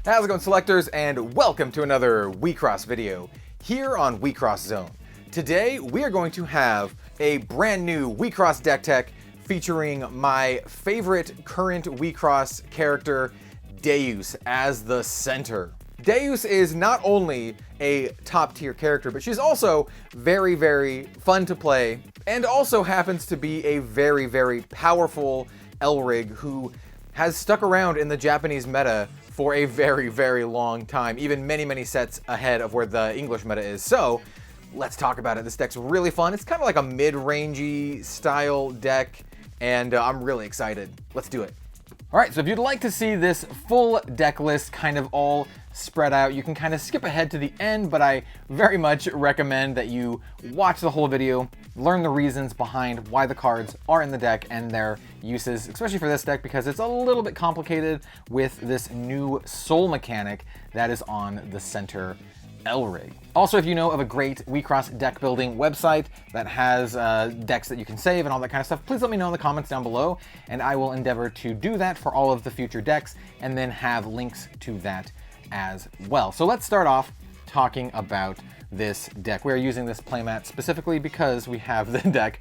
How's it going, selectors, and welcome to another Wixoss video here on WIXOSSZONE. Today we are going to have a brand new Wixoss deck tech featuring my favorite current Wixoss character, DEUS, as the center. DEUS is not only a top tier character, but she's also very, very fun to play, and also happens to be a very, very powerful Elrig who has stuck around in the Japanese meta for a very, very long time, even many, many sets ahead of where the English meta is. So let's talk about it. This deck's really fun. It's kind of like a mid-rangey style deck, and I'm really excited. Let's do it. All right, so if you'd like to see this full deck list kind of all spread out, you can kind of skip ahead to the end, but I very much recommend that you watch the whole video, learn the reasons behind why the cards are in the deck and their uses, especially for this deck because it's a little bit complicated with this new soul mechanic that is on the center Elrig. Also, if you know of a great Wixoss deck building website that has decks that you can save and all that kind of stuff, please let me know in the comments down below, and I will endeavor to do that for all of the future decks and then have links to that as well. So let's start off talking about this deck. We're using this playmat specifically because we have the deck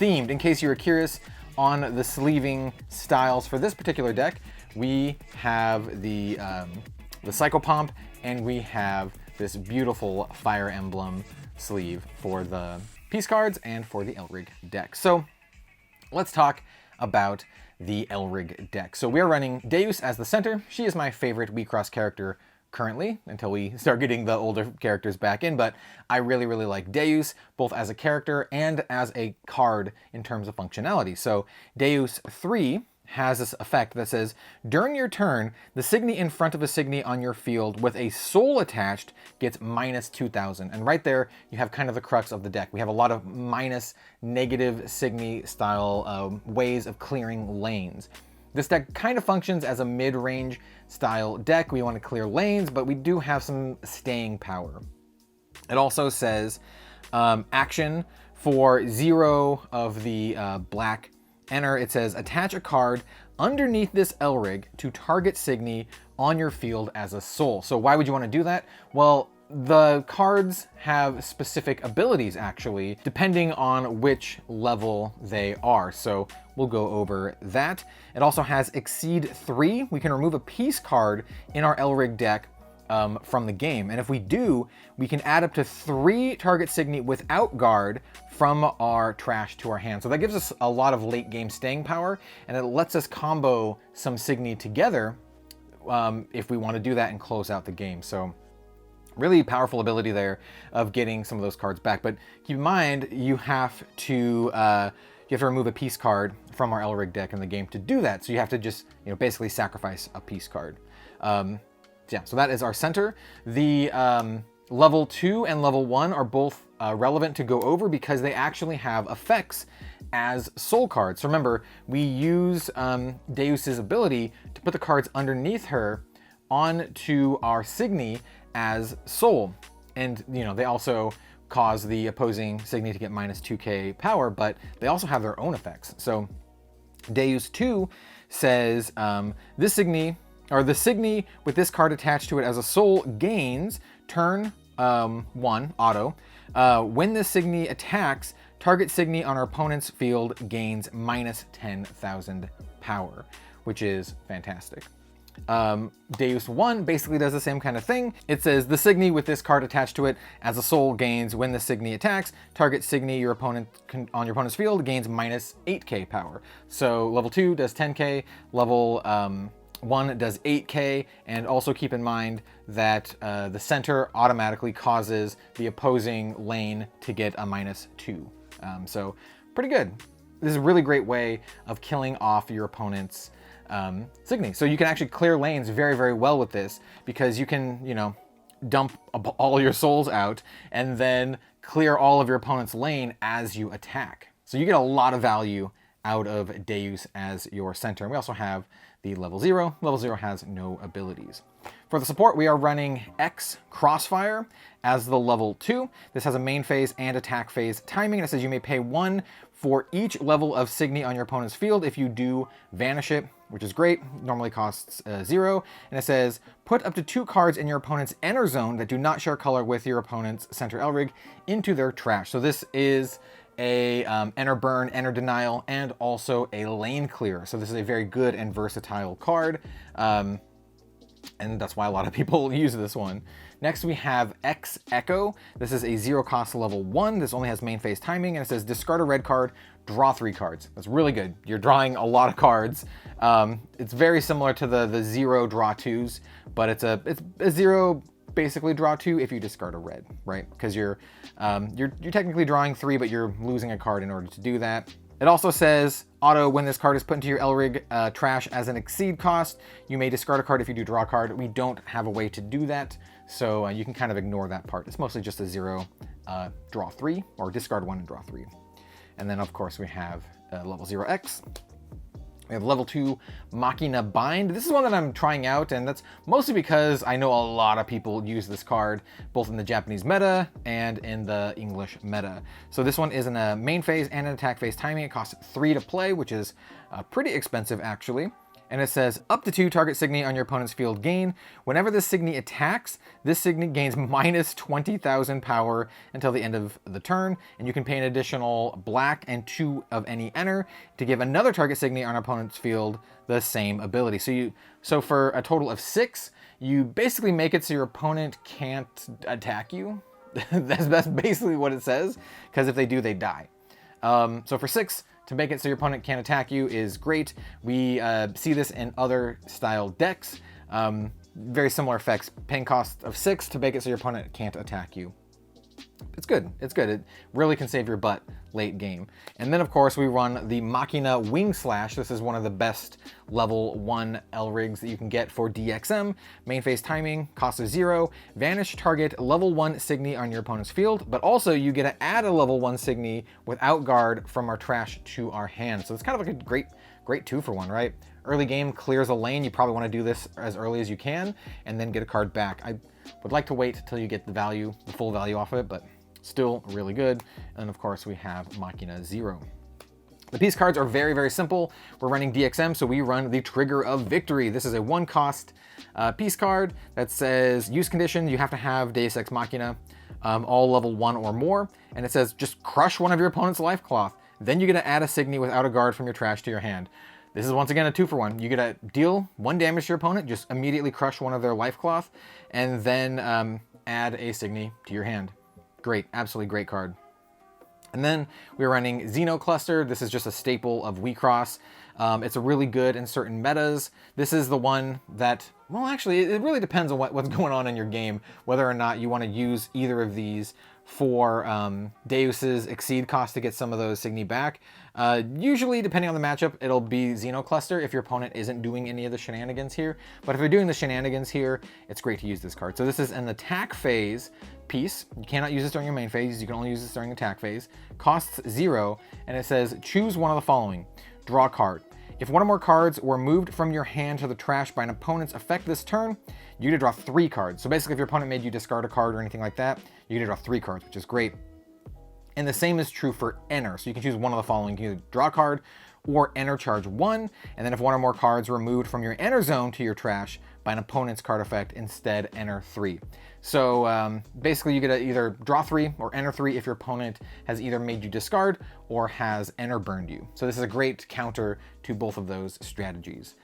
themed. In case you were curious on the sleeving styles for this particular deck, we have the Psychopomp and we have this beautiful Fire Emblem sleeve for the piece cards and for the Elrig deck. So let's talk about the Elrig deck. So we're running DEUS as the center. She is my favorite Wixoss character currently, until we start getting the older characters back in, but I really, really like DEUS, both as a character and as a card in terms of functionality. So DEUS 3 has this effect that says, during your turn, the Signy in front of a Signy on your field with a soul attached gets minus 2,000. And right there, you have kind of the crux of the deck. We have a lot of minus negative Signy style ways of clearing lanes. This deck kind of functions as a mid-range style deck. We want to clear lanes, but we do have some staying power. It also says action for 0 of the black enter. It says attach a card underneath this Elrig to target Signy on your field as a soul. So why would you want to do that? Well, the cards have specific abilities actually, depending on which level they are. So we'll go over that. It also has Exceed 3. We can remove a piece card in our Elrig deck from the game. And if we do, we can add up to 3 target Signy without guard from our trash to our hand. So that gives us a lot of late game staying power, and it lets us combo some Signy together if we want to do that and close out the game. So really powerful ability there of getting some of those cards back. But keep in mind, you have to remove a piece card from our Elrig deck in the game to do that. So you have to just, basically sacrifice a piece card. Yeah, so that is our center. The level 2 and level 1 are both relevant to go over because they actually have effects as soul cards. So remember, we use DEUS's ability to put the cards underneath her onto our Signy as soul. And, they also cause the opposing Signy to get minus 2k power, but they also have their own effects. So DEUS 2 says this Signy, or the Signy with this card attached to it as a soul gains turn 1 auto. When this Signy attacks, target Signy on our opponent's field gains minus 10,000 power, which is fantastic. DEUS 1 basically does the same kind of thing. It says the Signy with this card attached to it as a soul gains when the Signy attacks, target Signy on your opponent's field gains minus 8k power. So level 2 does 10k, level 1 does 8k, and also keep in mind that the center automatically causes the opposing lane to get a minus 2. So pretty good. This is a really great way of killing off your opponent's Signy. So you can actually clear lanes very, very well with this because you can, dump all your souls out and then clear all of your opponent's lane as you attack. So you get a lot of value out of DEUS as your center. And we also have the level 0. Level 0 has no abilities. For the support, we are running X Crossfire as the level 2. This has a main phase and attack phase timing. And it says you may pay 1 for each level of Signy on your opponent's field. If you do, vanish it, which is great. Normally costs 0. And it says put up to 2 cards in your opponent's enter zone that do not share color with your opponent's center Elrig into their trash. So this is a enter burn, enter denial, and also a lane clear. So this is a very good and versatile card. And that's why a lot of people use this one. Next we have X Echo. This is a 0 cost level 1. This only has main phase timing, and it says discard a red card, draw 3 cards. That's really good. You're drawing a lot of cards. It's very similar to the 0 draw 2s, but it's a 0 basically draw 2 if you discard a red, right? Because you're technically drawing 3, but you're losing a card in order to do that. It also says, auto, when this card is put into your Elrig trash as an exceed cost, you may discard a card if you do draw a card. We don't have a way to do that, so you can kind of ignore that part. It's mostly just a 0 draw 3, or discard 1 and draw 3. And then, of course, we have level 0X. We have level 2 Machina Bind. This is one that I'm trying out, and that's mostly because I know a lot of people use this card, both in the Japanese meta and in the English meta. So this one is in a main phase and an attack phase timing. It costs 3 to play, which is pretty expensive actually. And it says up to 2 target Signy on your opponent's field gain. Whenever this Signy attacks, this Signy gains minus 20,000 power until the end of the turn. And you can pay an additional black and 2 of any enter to give another target Signy on our opponent's field the same ability. So for a total of 6, you basically make it so your opponent can't attack you. That's basically what it says, because if they do, they die. So for 6, to make it so your opponent can't attack you is great. We see this in other style decks. Very similar effects. Paying cost of 6 to make it so your opponent can't attack you. It's good. It's good. It really can save your butt late game. And then, of course, we run the Machina Wing Slash. This is one of the best level 1 Elrigs that you can get for DXM. Main phase timing, cost of 0. Vanish target level 1 Signy on your opponent's field, but also you get to add a level 1 Signy without guard from our trash to our hand. So it's kind of like a great 2-for-1, right? Early game clears a lane. You probably want to do this as early as you can and then get a card back. I would like to wait until you get the full value off of it, but still really good. And of course we have Machina 0. The piece cards are very, very simple. We're running DXM, so we run the Trigger of Victory. This is a 1 cost piece card that says use condition, you have to have Deus Ex Machina, all level 1 or more. And it says just crush one of your opponent's life cloth. Then you get to add a Signy without a guard from your trash to your hand. This is once again a 2-for-1. You get to deal 1 damage to your opponent, just immediately crush one of their life cloth, and then add a Signy to your hand. Great, absolutely great card. And then we're running Xenocluster. This is just a staple of Wixoss. It's a really good in certain metas. This is the one that, well, actually, it really depends on what's going on in your game, whether or not you want to use either of these for Deus's exceed cost to get some of those Signy back. Usually, depending on the matchup, it'll be Xenocluster if your opponent isn't doing any of the shenanigans here. But if they're doing the shenanigans here, it's great to use this card. So this is an attack phase piece. You cannot use this during your main phase. You can only use this during attack phase. Costs 0, and it says choose one of the following. Draw a card. If one or more cards were moved from your hand to the trash by an opponent's effect this turn, you get to draw 3 cards. So basically, if your opponent made you discard a card or anything like that, you get to draw 3 cards, which is great. And the same is true for enter. So you can choose one of the following. You can either draw a card or enter charge 1. And then if one or more cards were moved from your enter zone to your trash by an opponent's card effect, instead enter 3. So basically you get to either draw 3 or enter 3 if your opponent has either made you discard or has enter burned you. So this is a great counter to both of those strategies.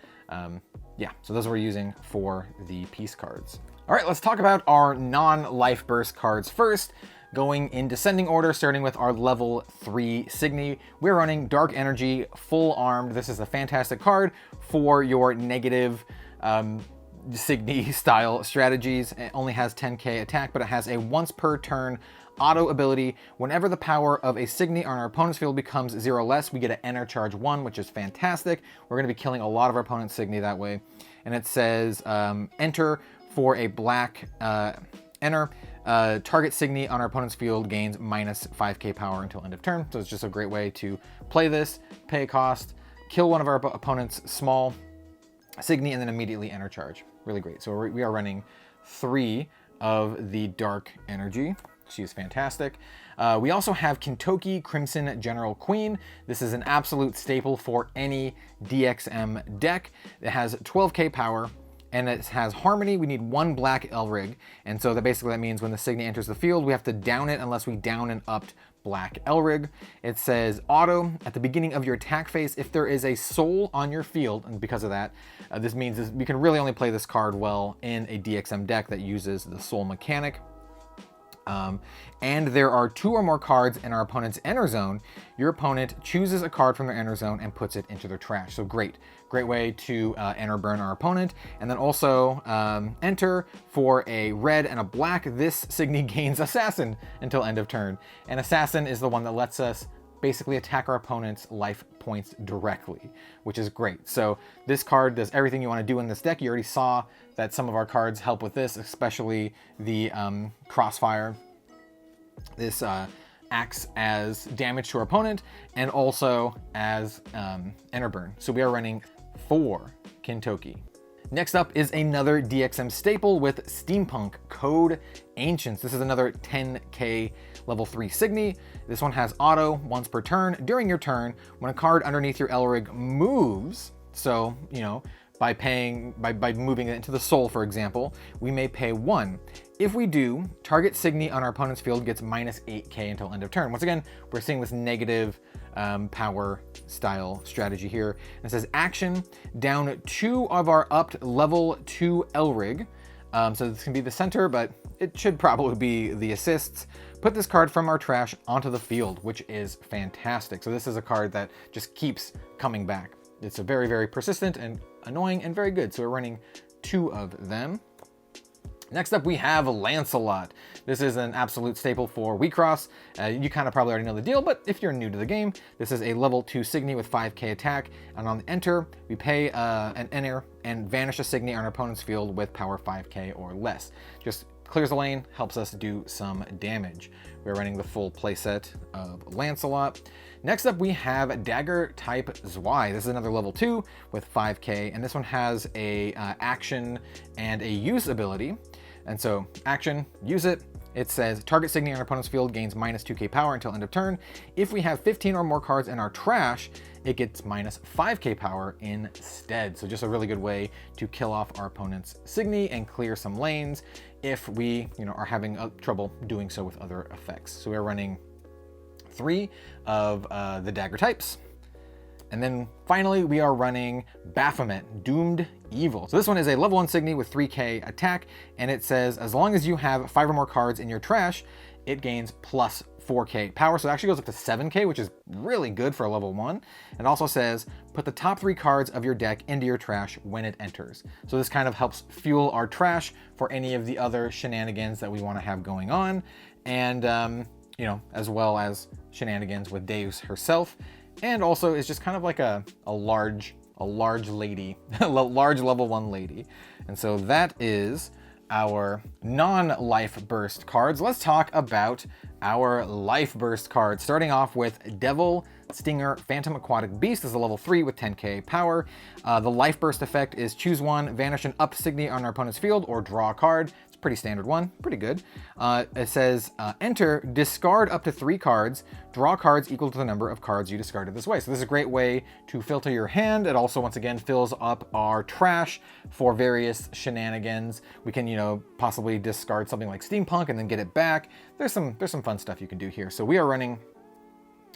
Yeah, so those we're using for the piece cards. All right, let's talk about our non-life burst cards first. Going in descending order, starting with our level 3 Signy. We're running Dark Energy Full Armed. This is a fantastic card for your negative Signy style strategies. It only has 10k attack, but it has a once per turn auto ability. Whenever the power of a Signy on our opponent's field becomes 0 less, we get to enter charge 1, which is fantastic. We're going to be killing a lot of our opponent's Signy that way. And it says enter for a black enter. Target Signy on our opponent's field gains minus 5k power until end of turn. So it's just a great way to play this, pay a cost, kill one of our opponent's small Signy, and then immediately enter charge. Really great. So we are running 3 of the Dark Energy. She is fantastic. We also have Kintoki Crimson General Queen. This is an absolute staple for any DXM deck. It has 12k power, and it has Harmony. We need 1 black Elrig, and so that means when the Signy enters the field, we have to down it unless we down an upped black Elrig. It says auto at the beginning of your attack phase if there is a soul on your field, and because of that, this means we can really only play this card well in a DXM deck that uses the soul mechanic. And there are 2 or more cards in our opponent's enter zone. Your opponent chooses a card from their enter zone and puts it into their trash. So great way to enter burn our opponent. And then also enter for a red and a black. This Signy gains Assassin until end of turn. And Assassin is the one that lets us basically attack our opponent's life points directly, which is great. So this card does everything you want to do in this deck. You already saw that some of our cards help with this, especially the Crossfire. This acts as damage to our opponent and also as enter burn. So we are running 4 Kintoki. Next up is another DXM staple with Steampunk Code Ancients. This is another 10k level 3 Signy. This one has auto once per turn. During your turn, when a card underneath your Elrig moves, so, you know, by moving it into the soul, for example, we may pay 1. If we do, target Signy on our opponent's field gets minus 8k until end of turn. Once again, we're seeing this negative power style strategy here. And it says action, down 2 of our upped level 2 Elrig. So this can be the center, but it should probably be the assists. Put this card from our trash onto the field, which is fantastic. So this is a card that just keeps coming back. It's a very, very persistent and annoying and very good. So we're running 2 of them. Next up, we have Lancelot. This is an absolute staple for Wixoss. You kind of probably already know the deal, but if you're new to the game, this is a level 2 Signy with 5k attack, and on the enter, we pay an enter and vanish a Signy on our opponent's field with power 5k or less. Just clears the lane, helps us do some damage. We're running the full playset of Lancelot. Next up, we have Dagger type Zwei. This is another level 2 with 5k, and this one has a action and a use ability. And so action, use it. It says target Signy on our opponent's field gains minus 2k power until end of turn. If we have 15 or more cards in our trash, it gets minus 5k power instead. So just a really good way to kill off our opponent's Signy and clear some lanes if we, are having trouble doing so with other effects. So we're running 3 of the dagger types. And then finally, we are running Baphomet, Doomed Evil. So this one is a level 1 Signy with 3k attack, and it says as long as you have 5 or more cards in your trash, it gains plus 4k power. So it actually goes up to 7k, which is really good for a level 1. It also says put the top 3 cards of your deck into your trash when it enters. So this kind of helps fuel our trash for any of the other shenanigans that we want to have going on, and as well as shenanigans with DEUS herself. And also is just kind of like a large lady, a large level 1 lady. And so that is our non-life burst cards. Let's talk about our life burst cards, starting off with Devil Stinger Phantom Aquatic Beast. This is a level 3 with 10k power. The life burst effect is choose 1, vanish an up Signy on our opponent's field, or draw a card. It's a pretty standard one, pretty good. It says enter, discard up to 3 cards, draw cards equal to the number of cards you discarded this way. So this is a great way to filter your hand. It also, once again, fills up our trash for various shenanigans. We can, possibly discard something like Steampunk and then get it back. There's some fun stuff you can do here. So we are running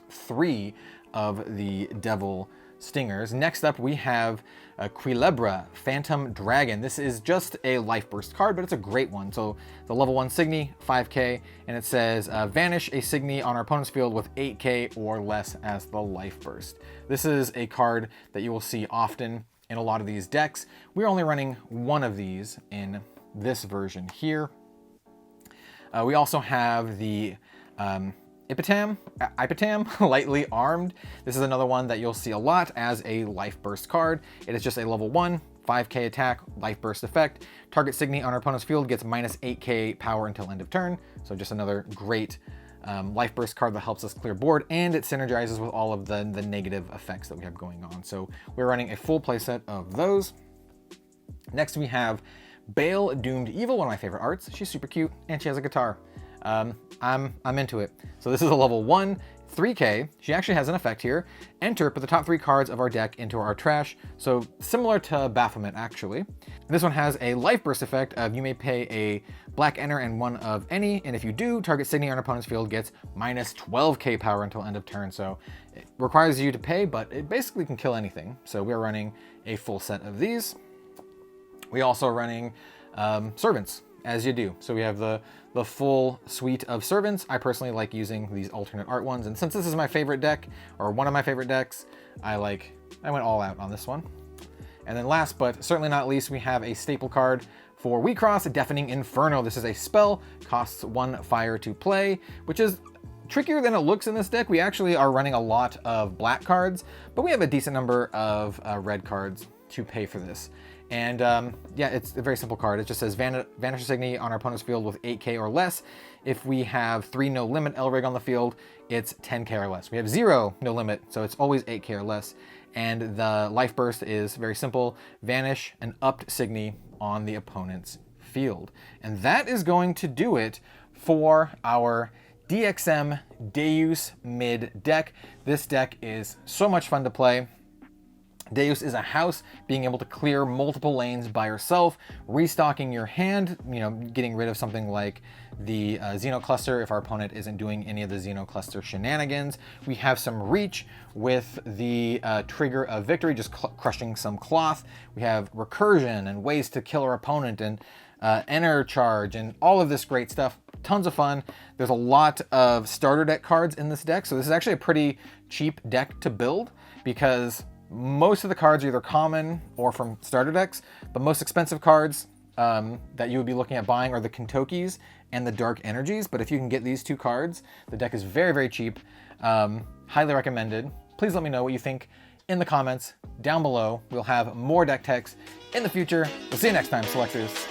3 of the Devil Stingers. Next up, we have Quilebra Phantom Dragon. This is just a life burst card, but it's a great one. So the level 1 Signy, 5k, and it says vanish a Signy on our opponent's field with 8k or less as the life burst. This is a card that you will see often in a lot of these decks. We're only running 1 of these in this version here. We also have the Ipetam, Lightly Armed. This is another one that you'll see a lot as a life burst card. It is just a level 1 5k attack, life burst effect. Target Signy on our opponent's field gets minus 8k power until end of turn. So just another great life burst card that helps us clear board, and it synergizes with all of the negative effects that we have going on. So we're running a full playset of those. Next we have Bale Doomed Evil, one of my favorite arts. She's super cute and she has a guitar. I'm into it. So this is a level 1, 3k. She actually has an effect here. Enter, put the top 3 cards of our deck into our trash. So similar to Baphomet actually. This one has a life burst effect of you may pay a black enter and one of any, and if you do, target Signy on our opponent's field gets minus 12k power until end of turn. So it requires you to pay, but it basically can kill anything. So we're running a full set of these. We also are running servants, as you do. So we have the full suite of servants. I personally like using these alternate art ones, and since this is my favorite deck, or one of my favorite decks, I went all out on this one. And then last but certainly not least, we have a staple card for Wixoss, Deafening Inferno. This is a spell, costs 1 fire to play, which is trickier than it looks in this deck. We actually are running a lot of black cards, but we have a decent number of red cards to pay for this. And yeah, it's a very simple card. It just says Vanish Signy on our opponent's field with 8k or less. If we have 3 no limit Elrig on the field, it's 10k or less. We have 0 no limit, so it's always 8k or less. And the life burst is very simple. Vanish an upped Signy on the opponent's field. And that is going to do it for our DXM DEUS mid deck. This deck is so much fun to play. DEUS is a house, being able to clear multiple lanes by yourself, restocking your hand, getting rid of something like the Xeno Cluster if our opponent isn't doing any of the Xeno Cluster shenanigans. We have some reach with the Trigger of Victory, just crushing some cloth. We have recursion and ways to kill our opponent, and enter charge, and all of this great stuff. Tons of fun. There's a lot of starter deck cards in this deck, so this is actually a pretty cheap deck to build because most of the cards are either common or from starter decks. The most expensive cards that you would be looking at buying are the Kintokis and the Dark Energies, but if you can get these 2 cards, the deck is very, very cheap. Highly recommended. Please let me know what you think in the comments down below. We'll have more deck techs in the future. We'll see you next time, selectors.